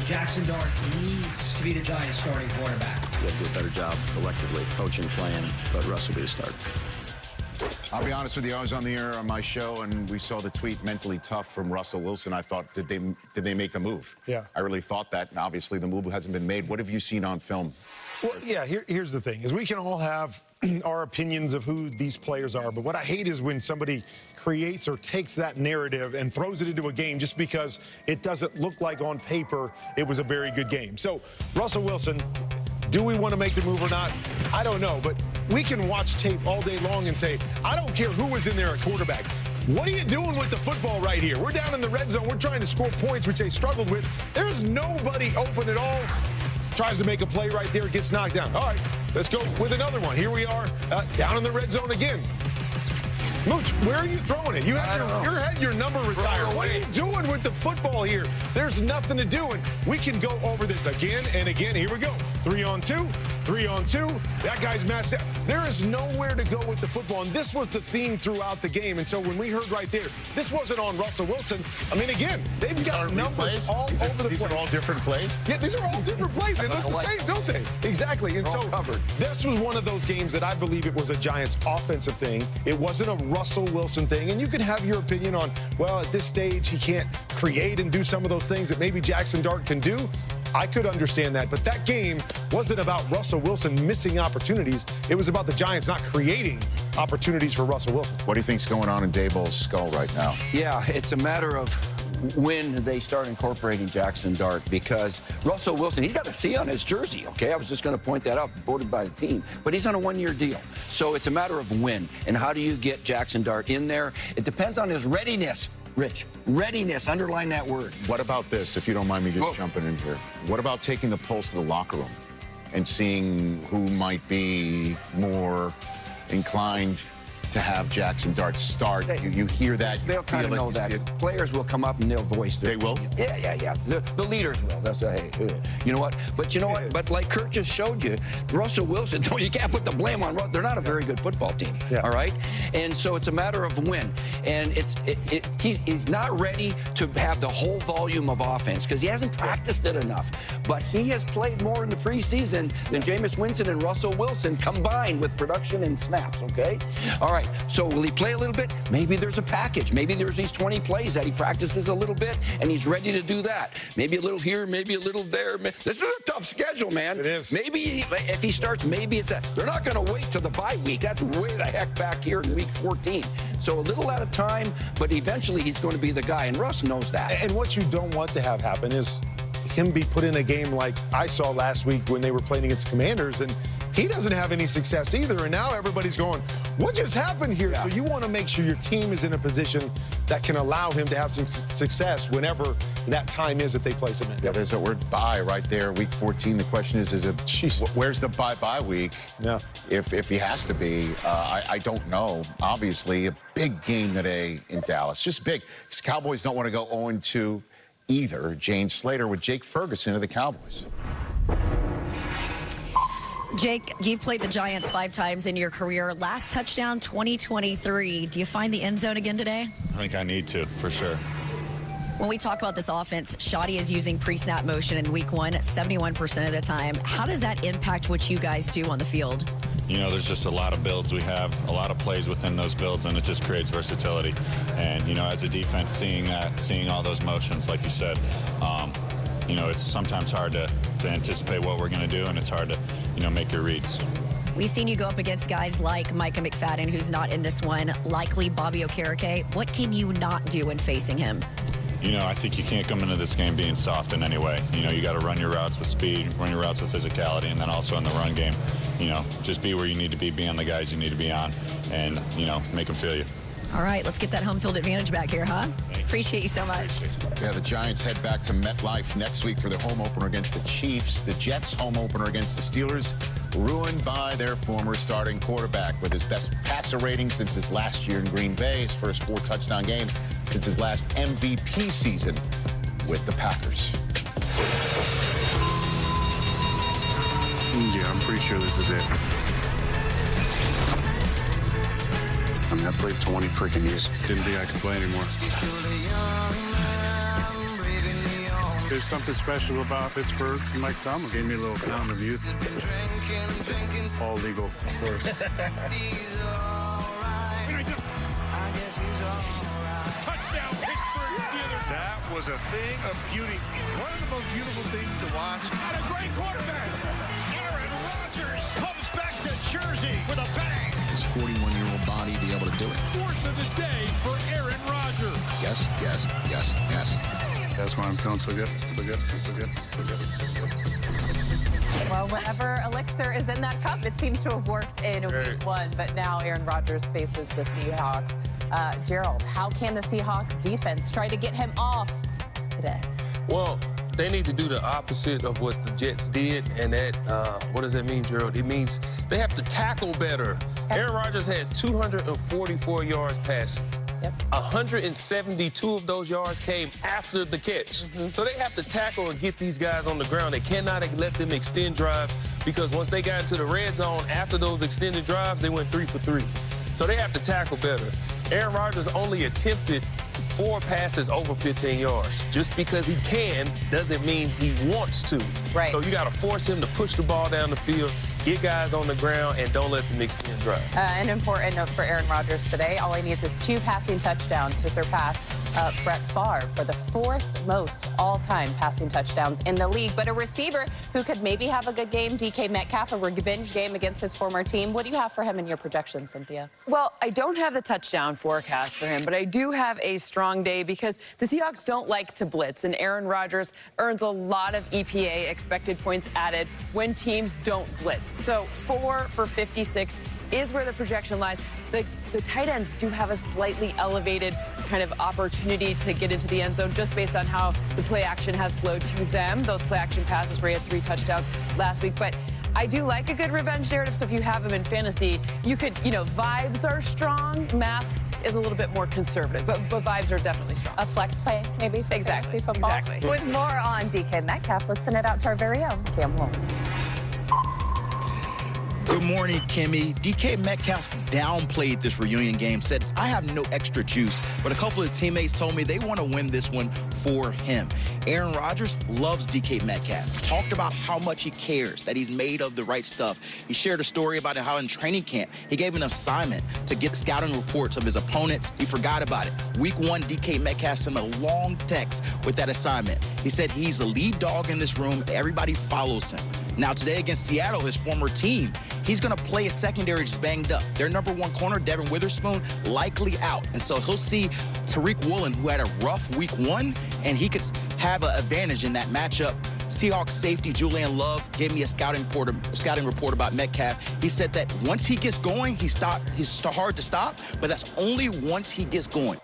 Jackson Dart needs to be the Giants' starting quarterback. We have to do a better job collectively, coaching, plan, but Russ will be the starter. I'll be honest with you, I was on the air on my show, and we saw the tweet "mentally tough" from Russell Wilson. I thought, did they make the move? Yeah. I really thought that, and obviously the move hasn't been made. What have you seen on film? Well, yeah, here's the thing, is we can all have our opinions of who these players are, but what I hate is when somebody creates or takes that narrative and throws it into a game just because it doesn't look like on paper it was a very good game. So, Russell Wilson, do we want to make the move or not? I don't know, but we can watch tape all day long and say, I don't care who was in there at quarterback. What are you doing with the football right here? We're down in the red zone. We're trying to score points, which they struggled with. There's nobody open at all. Tries to make a play right there, gets knocked down. All right, let's go with another one. Here we are, down in the red zone again. Mooch, where are you throwing it? You had your number retired. What are you doing with the football here? There's nothing to do, and we can go over this again and again. Here we go. 3-on-2, 3-on-2. That guy's matched out. There is nowhere to go with the football, and this was the theme throughout the game. And so when we heard right there, this wasn't on Russell Wilson. I mean, again, they've got numbers all over the place. These are all different plays? Yeah, these are all different plays. They look the same, don't they? Exactly. And so this was one of those games that I believe it was a Giants offensive thing. It wasn't a Russell Wilson thing. And you can have your opinion on, well, at this stage, he can't create and do some of those things that maybe Jackson Dart can do. I could understand that. But that game wasn't about Russell Wilson missing opportunities. It was about the Giants not creating opportunities for Russell Wilson. What do you think's going on in Daboll's skull right now? Yeah, it's a matter of when they start incorporating Jackson Dart, because Russell Wilson, he's got a C on his jersey, okay? I was just going to point that out, voted by the team. But he's on a one-year deal. So it's a matter of when. And how do you get Jackson Dart in there? It depends on his readiness, Rich. Readiness, underline that word. What about this, if you don't mind me just jumping in here? What about taking the pulse of the locker room and seeing who might be more inclined to have Jackson Dart start? You hear that, they'll kind of know that. Players will come up and they'll voice their opinion. They will? Yeah. The leaders will. They'll say, hey, you know what? But you know what? But like Kurt just showed you, Russell Wilson, no, you can't put the blame on Russell. They're not a very good football team, all right? And so it's a matter of when. And he's not ready to have the whole volume of offense because he hasn't practiced it enough. But he has played more in the preseason than Jameis Winston and Russell Wilson combined with production and snaps, okay? All right. So will he play a little bit? Maybe there's a package. Maybe there's these 20 plays that he practices a little bit, and he's ready to do that. Maybe a little here, maybe a little there. This is a tough schedule, man. It is. Maybe if he starts, maybe it's that. They're not going to wait till the bye week. That's way the heck back here in week 14. So a little at a time, but eventually he's going to be the guy, and Russ knows that. And what you don't want to have happen is him be put in a game like I saw last week when they were playing against Commanders, and he doesn't have any success either. And now everybody's going, what just happened here? Yeah. So you want to make sure your team is in a position that can allow him to have some success whenever that time is if they place him in. Yeah, there's that word bye right there, week 14. The question is where's the bye week? Yeah. If he has to be, I don't know. Obviously, a big game today in Dallas. Just big. Because Cowboys don't want to go 0-2 either. Jane Slater with Jake Ferguson of the Cowboys. Jake, you've played the Giants 5 times in your career. Last touchdown, 2023. Do you find the end zone again today? I think I need to, for sure. When we talk about this offense, Shoddy is using pre-snap motion in week 1 71% of the time. How does that impact what you guys do on the field? You know, there's just a lot of builds. We have a lot of plays within those builds, and it just creates versatility. And, you know, as a defense, seeing that, seeing all those motions, like you said, you know, it's sometimes hard to anticipate what we're going to do, and it's hard to, you know, make your reads. We've seen you go up against guys like Micah McFadden, who's not in this one, likely Bobby Okereke. What can you not do when facing him? You know, I think you can't come into this game being soft in any way. You know, you got to run your routes with speed, run your routes with physicality, and then also in the run game, you know, just be where you need to be on the guys you need to be on, and, you know, make them feel you. All right, let's get that home field advantage back here, huh? Appreciate you so much. Yeah, the Giants head back to MetLife next week for their home opener against the Chiefs. The Jets' home opener against the Steelers, ruined by their former starting quarterback with his best passer rating since his last year in Green Bay, his first 4-touchdown game since his last MVP season with the Packers. Yeah, I'm pretty sure this is it. I mean, I played 20 freaking years. Didn't think I could play anymore. There's something special about Pittsburgh. Mike Tomlin gave me a little fountain of youth. All legal, of course. Touchdown, Pittsburgh Steelers. That was a thing of beauty. One of the most beautiful things to watch. And a great quarterback. Aaron Rodgers comes back to Jersey with a bang. His 41-year-old body be able to do it. Fourth of the day for Aaron Rodgers. Yes, yes, yes, yes. That's why I'm feeling so good. So good, so good, so good. Well, whenever Elixir is in that cup, it seems to have worked in week 1, but now Aaron Rodgers faces the Seahawks. Gerald, how can the Seahawks defense try to get him off today? Well, they need to do the opposite of what the Jets did, and that, what does that mean, Gerald? It means they have to tackle better. Okay. Aaron Rodgers had 244 yards passing. Yep. 172 of those yards came after the catch. So they have to tackle and get these guys on the ground. They cannot let them extend drives, because once they got into the red zone after those extended drives, they went 3 for 3. So they have to tackle better. Aaron Rodgers only attempted 4 passes over 15 yards. Just because he can doesn't mean he wants to. Right. So you got to force him to push the ball down the field, get guys on the ground, and don't let them extend drive. An important note for Aaron Rodgers today, all he needs is 2 passing touchdowns to surpass Brett Favre for the 4th most all-time passing touchdowns in the league. But a receiver who could maybe have a good game, DK Metcalf, a revenge game against his former team. What do you have for him in your projection, Cynthia? Well, I don't have the touchdown forecast for him, but I do have a strong day because the Seahawks don't like to blitz, and Aaron Rodgers earns a lot of EPA, expected points added, when teams don't blitz. So 4 for 56 is where the projection lies. The tight ends do have a slightly elevated kind of opportunity to get into the end zone just based on how the play action has flowed to them. Those play action passes where he had 3 touchdowns last week. But I do like a good revenge narrative, so if you have him in fantasy, you could, vibes are strong. Math is a little bit more conservative, but vibes are definitely strong. A flex play, maybe, for exactly. football. Exactly. With more on DK Metcalf, let's send it out to our very own Cam Wolf. Good morning, Kimmy. DK Metcalf downplayed this reunion game, said, I have no extra juice, but a couple of teammates told me they want to win this one for him. Aaron Rodgers loves DK Metcalf, talked about how much he cares, that he's made of the right stuff. He shared a story about how in training camp, he gave an assignment to get scouting reports of his opponents. He forgot about it. Week 1, DK Metcalf sent a long text with that assignment. He said he's the lead dog in this room. Everybody follows him. Now, today against Seattle, his former team, he's going to play a secondary just banged up. Their number 1 corner, Devin Witherspoon, likely out. And so he'll see Tariq Woolen, who had a rough week 1, and he could have an advantage in that matchup. Seahawks safety Julian Love gave me a scouting report about Metcalf. He said that once he gets going, he's hard to stop, but that's only once he gets going.